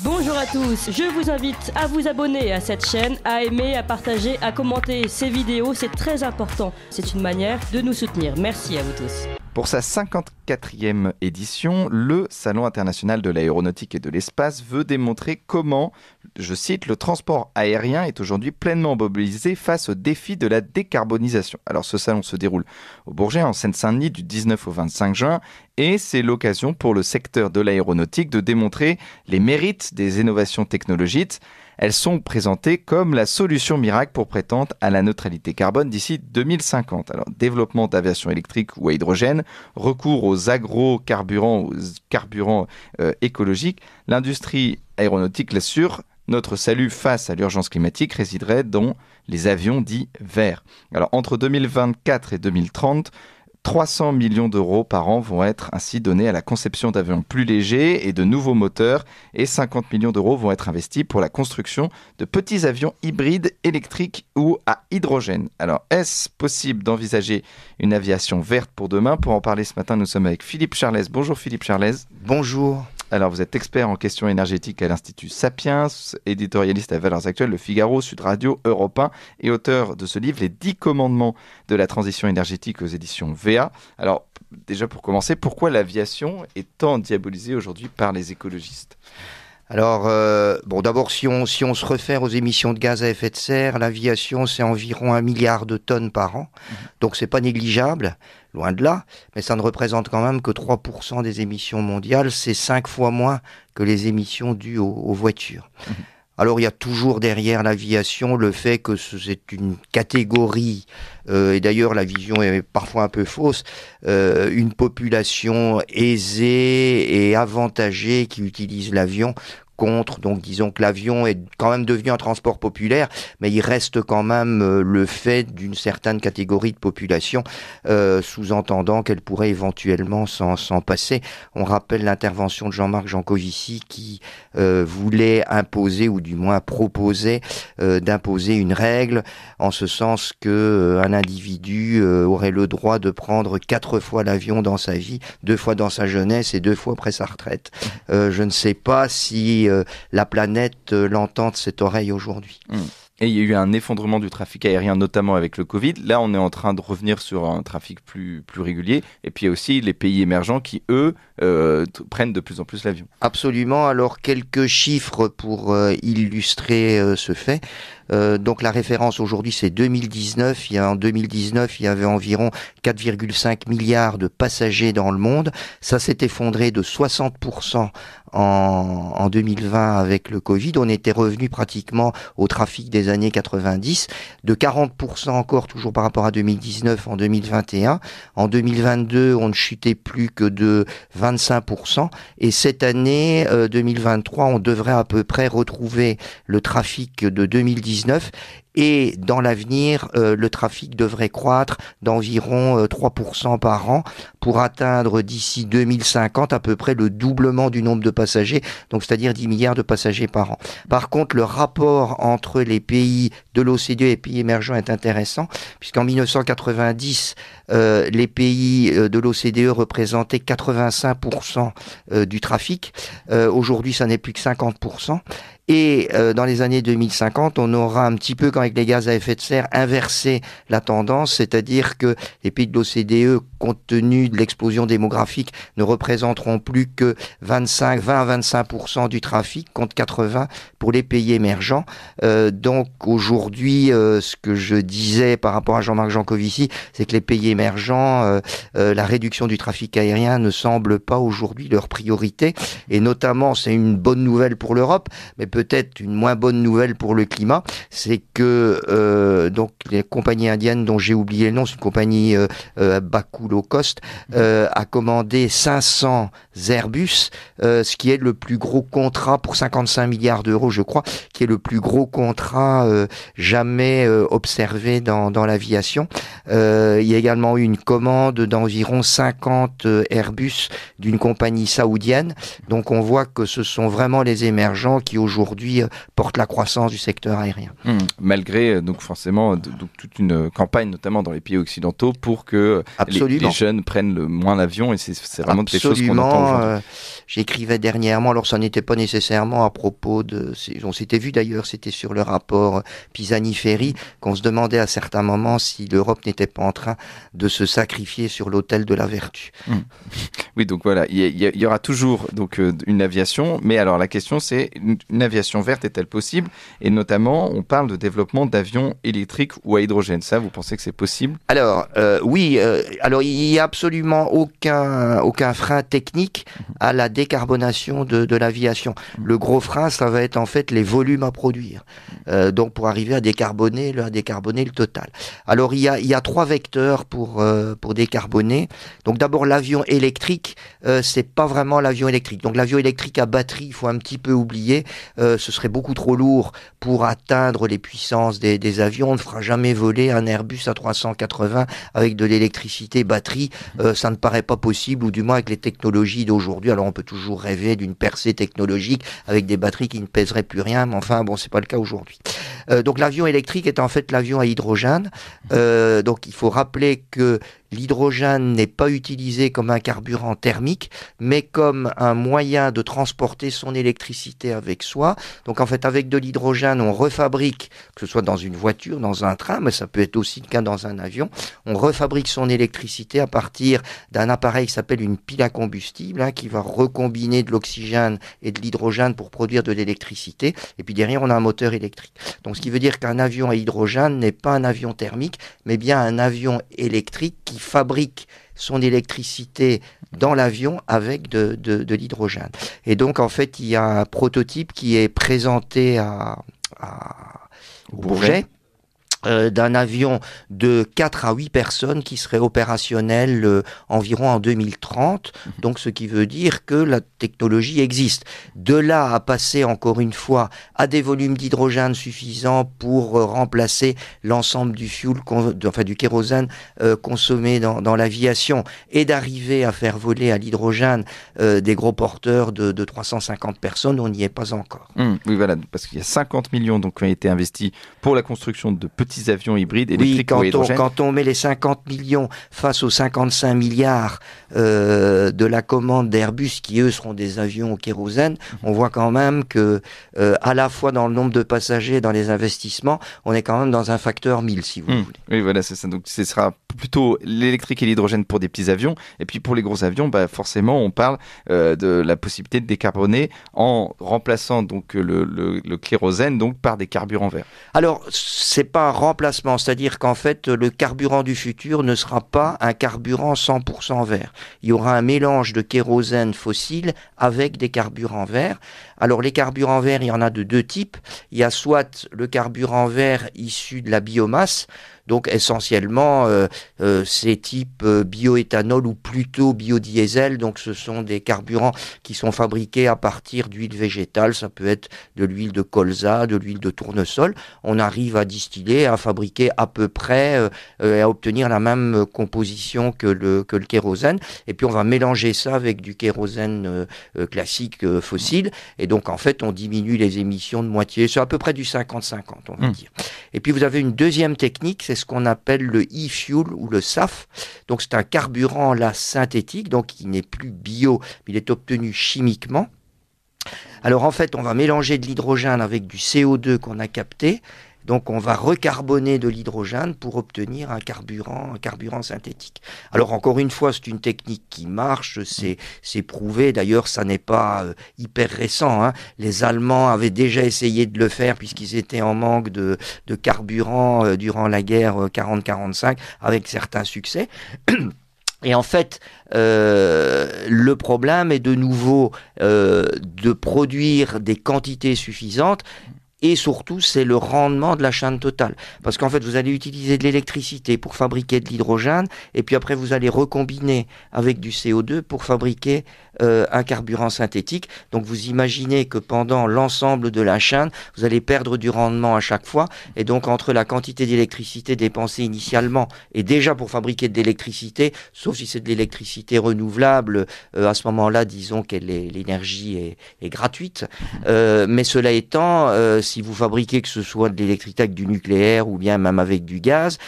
Bonjour à tous, je vous invite à vous abonner à cette chaîne, à aimer, à partager, à commenter ces vidéos, c'est très important. C'est une manière de nous soutenir. Merci à vous tous. Pour sa 54e édition, le Salon international de l'aéronautique et de l'espace veut démontrer comment, je cite, le transport aérien est aujourd'hui pleinement mobilisé face au défi de la décarbonisation. Alors ce salon se déroule au Bourget, en Seine-Saint-Denis, du 19 au 25 juin, et c'est l'occasion pour le secteur de l'aéronautique de démontrer les mérites des innovations technologiques. Elles sont présentées comme la solution miracle pour prétendre à la neutralité carbone d'ici 2050. Alors, développement d'aviation électrique ou à hydrogène, recours aux agrocarburants, aux carburants écologiques, l'industrie aéronautique l'assure, notre salut face à l'urgence climatique résiderait dans les avions dits verts. Alors, entre 2024 et 2030, 300 millions d'euros par an vont être ainsi donnés à la conception d'avions plus légers et de nouveaux moteurs, et 50 millions d'euros vont être investis pour la construction de petits avions hybrides électriques ou à hydrogène. Alors, est-ce possible d'envisager une aviation verte pour demain ? Pour en parler ce matin, nous sommes avec Philippe Charlès. Bonjour Philippe Charlès. Bonjour. Alors, vous êtes expert en questions énergétiques à l'Institut Sapiens, éditorialiste à Valeurs Actuelles, Le Figaro, Sud Radio, Europe 1 et auteur de ce livre, Les 10 commandements de la transition énergétique aux éditions VA. Alors, déjà pour commencer, pourquoi l'aviation est tant diabolisée aujourd'hui par les écologistes ? Alors, d'abord, si on se réfère aux émissions de gaz à effet de serre, l'aviation, c'est environ 1 milliard de tonnes par an. Donc, c'est pas négligeable, loin de là, mais ça ne représente quand même que 3% des émissions mondiales. C'est 5 fois moins que les émissions dues aux voitures. Alors, il y a toujours derrière l'aviation le fait que c'est une catégorie, et d'ailleurs la vision est parfois un peu fausse, une population aisée et avantagée qui utilise l'avion contre, donc disons que l'avion est quand même devenu un transport populaire, mais il reste quand même le fait d'une certaine catégorie de population, sous-entendant qu'elle pourrait éventuellement s'en passer. On rappelle l'intervention de Jean-Marc Jancovici qui voulait imposer, ou du moins proposait d'imposer une règle, en ce sens que un individu aurait le droit de prendre 4 fois l'avion dans sa vie, 2 fois dans sa jeunesse et 2 fois après sa retraite. Je ne sais pas si la planète l'entend de cette oreille aujourd'hui. Et il y a eu un effondrement du trafic aérien, notamment avec le Covid. Là, on est en train de revenir sur un trafic plus régulier. Et puis il y a aussi les pays émergents qui, eux, prennent de plus en plus l'avion. Absolument. Alors, quelques chiffres pour illustrer ce fait. Donc la référence aujourd'hui c'est 2019. En 2019, il y avait environ 4,5 milliards de passagers dans le monde. Ça s'est effondré de 60% en 2020 avec le Covid. On était revenu pratiquement au trafic des années 90, de 40% encore toujours par rapport à 2019 en 2021. En 2022, on ne chutait plus que de 25%. Et cette année 2023, on devrait à peu près retrouver le trafic de 2019. Et dans l'avenir, le trafic devrait croître d'environ 3% par an pour atteindre d'ici 2050 à peu près le doublement du nombre de passagers, donc c'est-à-dire 10 milliards de passagers par an. Par contre, le rapport entre les pays de l'OCDE et les pays émergents est intéressant, puisqu'en 1990, les pays de l'OCDE représentaient 85% du trafic. Aujourd'hui, ça n'est plus que 50%. Et dans les années 2050, on aura un petit peu, comme avec les gaz à effet de serre, inversé la tendance, c'est-à-dire que les pays de l'OCDE, compte tenu de l'explosion démographique, ne représenteront plus que 20 à 25% du trafic, contre 80 pour les pays émergents. Donc aujourd'hui, ce que je disais par rapport à Jean-Marc Jancovici, c'est que les pays émergents, la réduction du trafic aérien ne semble pas aujourd'hui leur priorité, et notamment, c'est une bonne nouvelle pour l'Europe, mais peut-être une moins bonne nouvelle pour le climat, c'est que donc les compagnies indiennes dont j'ai oublié le nom, c'est une compagnie bas coût low cost, a commandé 500 Airbus, ce qui est le plus gros contrat pour 55 milliards d'euros, je crois, qui est le plus gros contrat jamais observé dans l'aviation. Il y a également eu une commande d'environ 50 Airbus d'une compagnie saoudienne. Donc on voit que ce sont vraiment les émergents qui aujourd'hui aujourd'hui porte la croissance du secteur aérien. Malgré donc forcément donc toute une campagne, notamment dans les pays occidentaux, pour que les jeunes prennent le moins l'avion, et c'est vraiment des choses qu'on entend aujourd'hui. J'écrivais dernièrement, alors ça n'était pas nécessairement à propos de... On s'était vu d'ailleurs, c'était sur le rapport Pisani-Ferry, qu'on se demandait à certains moments si l'Europe n'était pas en train de se sacrifier sur l'autel de la vertu. Oui, donc voilà, il y aura toujours donc, une aviation, mais alors la question c'est, une aviation verte est-elle possible? Et notamment, on parle de développement d'avions électriques ou à hydrogène. Ça, vous pensez que c'est possible? Alors, oui, alors il n'y a absolument aucun frein technique à la décarbonation de l'aviation. Le gros frein, ça va être en fait les volumes à produire. Donc pour arriver à décarboner le total. Alors il y a 3 vecteurs pour décarboner. Donc d'abord l'avion électrique, c'est pas vraiment l'avion électrique. Donc l'avion électrique à batterie, il faut un petit peu oublier. Ce serait beaucoup trop lourd pour atteindre les puissances des avions. On ne fera jamais voler un Airbus A380 avec de l'électricité batterie. Ça ne paraît pas possible, ou du moins avec les technologies d'aujourd'hui. Alors on peut toujours rêver d'une percée technologique avec des batteries qui ne pèseraient plus rien, mais enfin bon, c'est pas le cas aujourd'hui. Donc l'avion électrique est en fait l'avion à hydrogène. Donc il faut rappeler que l'hydrogène n'est pas utilisé comme un carburant thermique, mais comme un moyen de transporter son électricité avec soi. Donc en fait, avec de l'hydrogène, on refabrique, que ce soit dans une voiture, dans un train, mais ça peut être aussi le cas dans un avion, on refabrique son électricité à partir d'un appareil qui s'appelle une pile à combustible, qui va recombiner de l'oxygène et de l'hydrogène pour produire de l'électricité. Et puis derrière, on a un moteur électrique. Donc ce qui veut dire qu'un avion à hydrogène n'est pas un avion thermique, mais bien un avion électrique qui fabrique son électricité dans l'avion avec de l'hydrogène. Et donc, en fait, il y a un prototype qui est présenté au Bourget, d'un avion de 4 à 8 personnes qui serait opérationnel environ en 2030. Donc, ce qui veut dire que la technologie existe. De là à passer, encore une fois, à des volumes d'hydrogène suffisants pour remplacer l'ensemble du fuel, du kérosène consommé dans l'aviation, et d'arriver à faire voler à l'hydrogène des gros porteurs de 350 personnes, on n'y est pas encore. Oui, voilà, parce qu'il y a 50 millions donc, qui ont été investis pour la construction de petits avions hybrides électriques ou à hydrogène. Quand on met les 50 millions face aux 55 milliards de la commande d'Airbus, qui eux seront des avions au kérosène, on voit quand même que à la fois dans le nombre de passagers et dans les investissements, on est quand même dans un facteur 1000, si vous voulez. Oui, voilà, c'est ça. Donc ce sera plutôt l'électrique et l'hydrogène pour des petits avions. Et puis pour les gros avions, forcément, on parle de la possibilité de décarboner en remplaçant donc le kérosène donc par des carburants verts. Alors, c'est pas un remplacement, c'est-à-dire qu'en fait, le carburant du futur ne sera pas un carburant 100% vert. Il y aura un mélange de kérosène fossile avec des carburants verts. Alors, les carburants verts, il y en a de 2 types. Il y a soit le carburant vert issu de la biomasse, donc essentiellement c'est type bioéthanol ou plutôt biodiesel. Donc ce sont des carburants qui sont fabriqués à partir d'huile végétale. Ça peut être de l'huile de colza, de l'huile de tournesol. On arrive à distiller, à fabriquer à peu près et à obtenir la même composition que le kérosène. Et puis on va mélanger ça avec du kérosène classique fossile. Et donc en fait on diminue les émissions de moitié. C'est à peu près du 50-50 on va dire. Et puis vous avez une deuxième technique, c'est ce qu'on appelle le e-fuel ou le SAF. Donc c'est un carburant là synthétique, donc qui n'est plus bio, mais il est obtenu chimiquement. Alors en fait, on va mélanger de l'hydrogène avec du CO2 qu'on a capté. Donc on va recarboner de l'hydrogène pour obtenir un carburant synthétique. Alors encore une fois, c'est une technique qui marche, c'est prouvé. D'ailleurs, ça n'est pas hyper récent. Les Allemands avaient déjà essayé de le faire puisqu'ils étaient en manque de carburant durant la guerre 40-45 avec certains succès. Et en fait, le problème est de nouveau de produire des quantités suffisantes Et surtout, c'est le rendement de la chaîne totale. Parce qu'en fait, vous allez utiliser de l'électricité pour fabriquer de l'hydrogène, et puis après, vous allez recombiner avec du CO2 pour fabriquer un carburant synthétique. Donc, vous imaginez que pendant l'ensemble de la chaîne, vous allez perdre du rendement à chaque fois. Et donc, entre la quantité d'électricité dépensée initialement, et déjà pour fabriquer de l'électricité, sauf si c'est de l'électricité renouvelable, à ce moment-là, disons que l'énergie est gratuite. Mais cela étant, si vous fabriquez que ce soit de l'électricité avec du nucléaire ou bien même avec du gaz,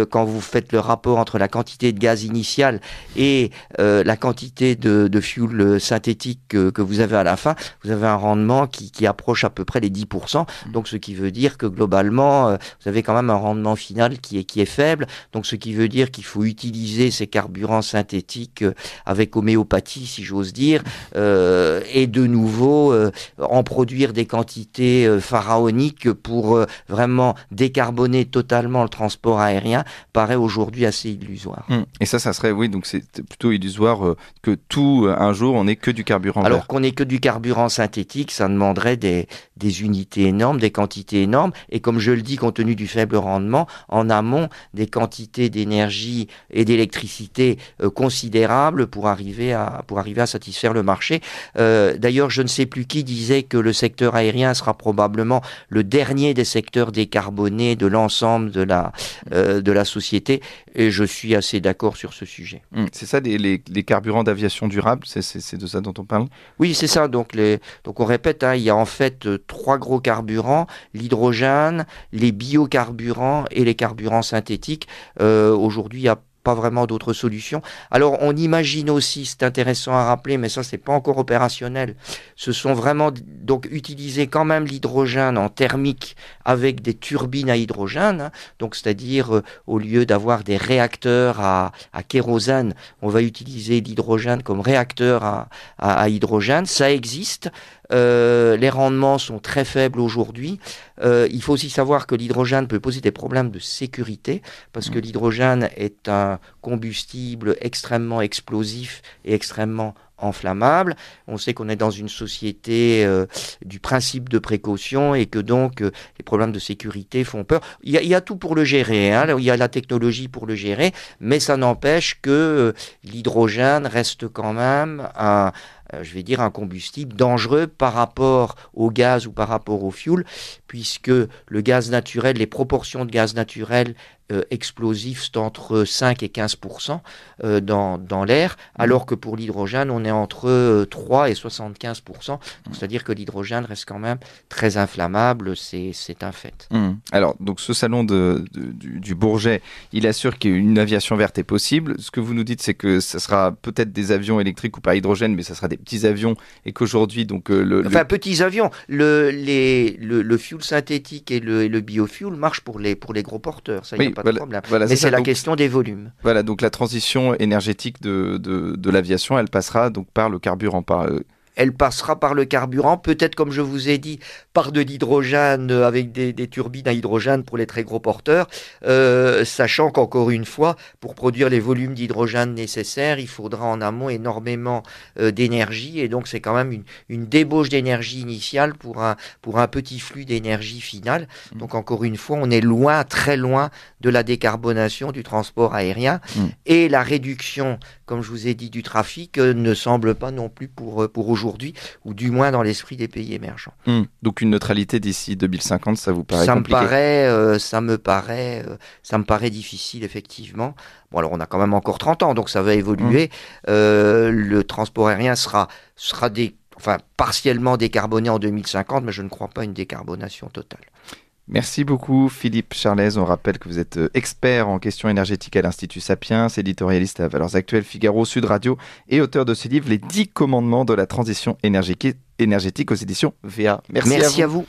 quand vous faites le rapport entre la quantité de gaz initiale et la quantité de fuel synthétique que vous avez à la fin, vous avez un rendement qui approche à peu près les 10%. Donc, ce qui veut dire que globalement, vous avez quand même un rendement final qui est faible. Donc, ce qui veut dire qu'il faut utiliser ces carburants synthétiques avec homéopathie, si j'ose dire, et de nouveau en produire des quantités pharaoniques pour vraiment décarboner totalement le transport aérien paraît aujourd'hui assez illusoire. Et ça serait, oui, donc c'est plutôt illusoire que tout, un jour, on n'ait que du carburant vert. Alors qu'on n'ait que du carburant synthétique, ça demanderait des unités énormes, des quantités énormes, et comme je le dis, compte tenu du faible rendement, en amont, des quantités d'énergie et d'électricité considérables pour arriver à satisfaire le marché. D'ailleurs, je ne sais plus qui disait que le secteur aérien sera probablement le dernier des secteurs décarbonés de l'ensemble de la société, et je suis assez d'accord sur ce sujet. C'est ça, les carburants d'aviation durable, c'est de ça dont on parle ? Oui, c'est ça. Donc on répète, il y a en fait 3 gros carburants, l'hydrogène, les biocarburants et les carburants synthétiques. Aujourd'hui, il y a pas vraiment d'autres solutions. Alors, on imagine aussi, c'est intéressant à rappeler, mais ça, c'est pas encore opérationnel. Ce sont vraiment, donc, utiliser quand même l'hydrogène en thermique avec des turbines à hydrogène. Donc, c'est-à-dire, au lieu d'avoir des réacteurs à kérosène, on va utiliser l'hydrogène comme réacteur à hydrogène. Ça existe. Les rendements sont très faibles aujourd'hui. Il faut aussi savoir que l'hydrogène peut poser des problèmes de sécurité parce que l'hydrogène est un combustible extrêmement explosif et extrêmement enflammable. On sait qu'on est dans une société du principe de précaution et que donc les problèmes de sécurité font peur. Il y a tout pour le gérer, il y a la technologie pour le gérer, mais ça n'empêche que l'hydrogène reste quand même un combustible dangereux par rapport au gaz ou par rapport au fioul, puisque le gaz naturel, les proportions de gaz naturel explosif, c'est entre 5 et 15% dans l'air, alors que pour l'hydrogène, on est entre 3 et 75%. C'est-à-dire que l'hydrogène reste quand même très inflammable, c'est un fait. Alors, donc ce salon du Bourget, il assure qu'une aviation verte est possible. Ce que vous nous dites, c'est que ça sera peut-être des avions électriques ou par hydrogène, mais ça sera des petits avions et qu'aujourd'hui, donc... petits avions. Le fuel synthétique et le biofuel marchent pour les gros porteurs, ça, il n'y a pas de problème. Mais c'est la question des volumes. Voilà, donc la transition énergétique de l'aviation, elle passera donc par le carburant, Elle passera par le carburant, peut-être comme je vous ai dit, par de l'hydrogène avec des turbines à hydrogène pour les très gros porteurs, sachant qu'encore une fois, pour produire les volumes d'hydrogène nécessaires, il faudra en amont énormément d'énergie, et donc c'est quand même une débauche d'énergie initiale pour un petit flux d'énergie finale. Donc encore une fois, on est loin, très loin de la décarbonation du transport aérien, et la réduction, comme je vous ai dit, du trafic ne semble pas non plus pour aujourd'hui, ou du moins dans l'esprit des pays émergents. Donc une neutralité d'ici 2050, ça vous paraît compliqué ? Ça me paraît difficile, effectivement. Bon, alors on a quand même encore 30 ans, donc ça va évoluer. Le transport aérien sera partiellement décarboné en 2050, mais je ne crois pas à une décarbonation totale. Merci beaucoup Philippe Charlez. On rappelle que vous êtes expert en questions énergétiques à l'Institut Sapiens, éditorialiste à Valeurs Actuelles, Figaro, Sud Radio et auteur de ce livre Les 10 commandements de la transition énergétique aux éditions VA. Merci à vous.